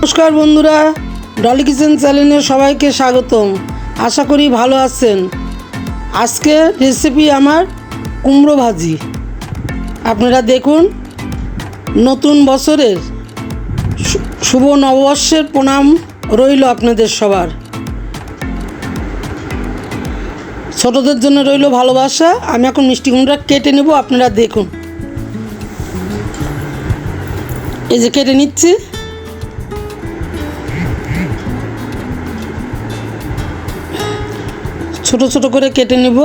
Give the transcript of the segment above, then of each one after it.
নমস্কার বন্ধুরা, ডলি কিচেন চ্যানেলে সবাইকে স্বাগতম। আশা করি ভালো আছেন। আজকে রেসিপি আমার কুমড়ো ভাজি। আপনারা দেখুন, নতুন বছরের শুভ নববর্ষের প্রণাম রইল আপনাদের সবার। ছোটদের জন্য রইল ভালোবাসা। আমি এখন মিষ্টি কুমড়া কেটে নেব, আপনারা দেখুন। এই যে কেটে নিচ্ছি। ছোট ছোট করে কেটে নেব।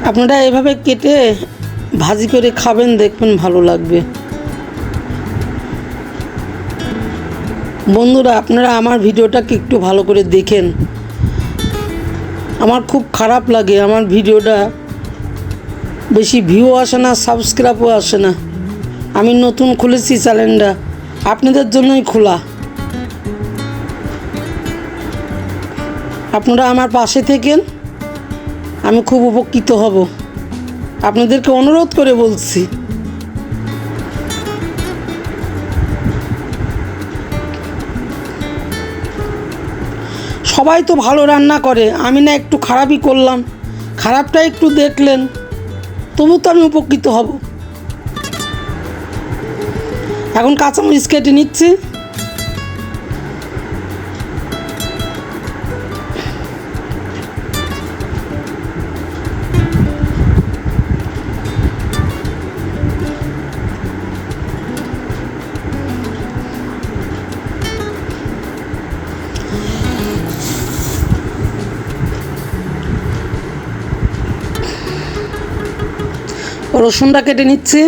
আপনারা এভাবে কেটে ভাজি করে খাবেন, দেখবেন ভালো লাগবে। বন্ধুরা, আপনারা আমার ভিডিওটাকে একটু ভালো করে দেখেন। আমার খুব খারাপ লাগে, আমার ভিডিওটা বেশি ভিউ আসে না, সাবস্ক্রাইবও আসে না। আমি নতুন খুলেছি চ্যানেলটা, আপনাদের জন্যই খোলা। আপনারা আমার পাশে থেকেন, আমি খুব উপকৃত হব। আপনাদেরকে অনুরোধ করে বলছি। সবাই তো ভালো রান্না করে, আমি না একটু খারাপই করলাম। খারাপটা একটু দেখলেন, তবু তো আমি উপকৃত হব। এখন কাঁচামরিচ কেটে নিচ্ছি। রসুনটা কেটে নিচ্ছি।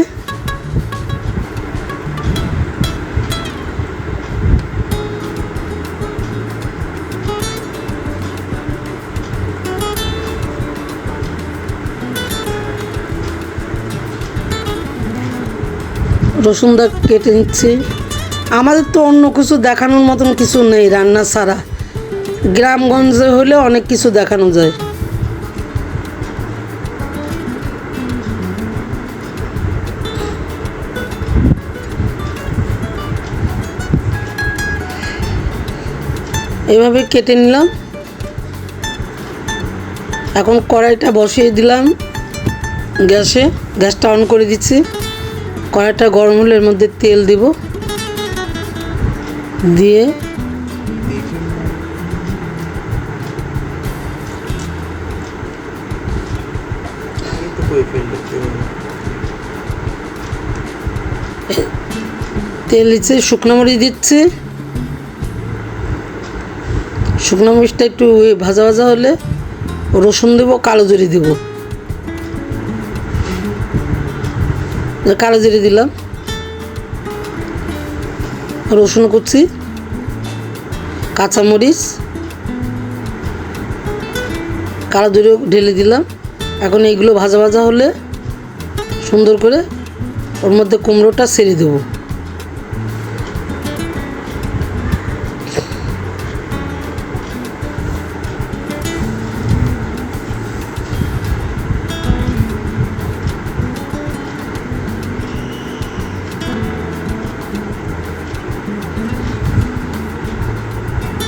রসুনটা কেটে নিচ্ছি। আমাদের তো অন্য কিছু দেখানোর মতন কিছু নেই রান্না ছাড়া। গ্রামগঞ্জে হলে অনেক কিছু দেখানো যায়। এভাবে কেটে নিলাম। এখন কড়াইটা বসিয়ে দিলাম গ্যাসে। গ্যাসটা অন করে দিচ্ছি। কড়াইটা গরম হলে এর মধ্যে তেল দিব। দিয়ে তেল দিচ্ছি, শুকনো মরিচ দিচ্ছি। শুকনো মরিচটা একটু ভাজা ভাজা হলে রসুন দেব, কালো জিরে দেব। কালো জিরে দিলাম, রসুন কুচি, কাঁচামরিচ, কালো জিরে ঢেলে দিলাম। এখন এইগুলো ভাজা ভাজা হলে সুন্দর করে ওর মধ্যে কুমড়োটা ছেড়ে দেবো।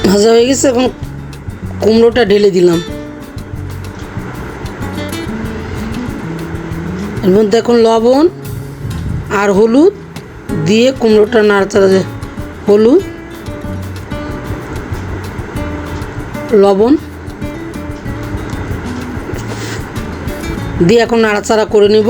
ভাজা হয়ে গেছে, এখন কুমড়োটা ঢেলে দিলাম। এর মধ্যে এখন লবণ আর হলুদ দিয়ে কুমড়োটা নাড়াচাড়া, হলুদ লবণ দিয়ে এখন নাড়াচাড়া করে নিব।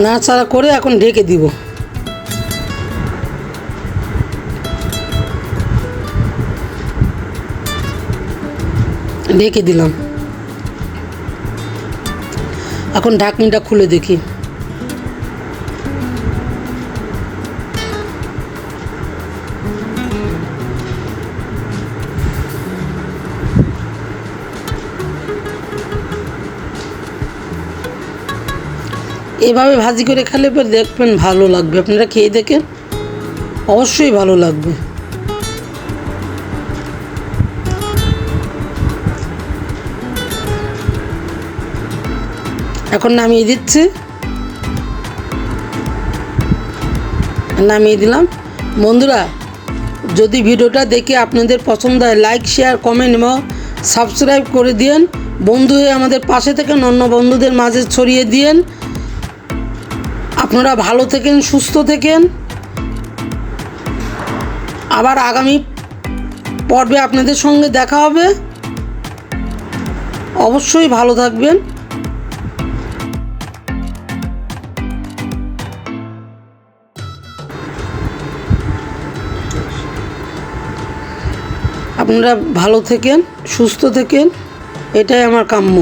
নাড়াচাড়া করে এখন ঢেকে দিব। ঢেকে দিলাম। এখন ঢাকনিটা খুলে দেখি। এভাবে ভাজি করে খেলে পরে দেখবেন ভালো লাগবে, আপনারা খেয়ে দেখেন, অবশ্যই ভালো লাগবে। এখন নামিয়ে দিচ্ছি, নামিয়ে দিলাম। বন্ধুরা, যদি ভিডিওটা দেখে আপনাদের পছন্দ হয় লাইক শেয়ার কমেন্ট এবং সাবস্ক্রাইব করে দিন। বন্ধু হয়ে আমাদের পাশে থেকে অন্য বন্ধুদের মাঝে ছড়িয়ে দিন। আপনারা ভালো থাকেন, সুস্থ থাকেন। আবার আগামী পর্বে আপনাদের সঙ্গে দেখা হবে। অবশ্যই ভালো থাকবেন। আপনারা ভালো থাকেন, সুস্থ থাকেন, এটাই আমার কাম্য।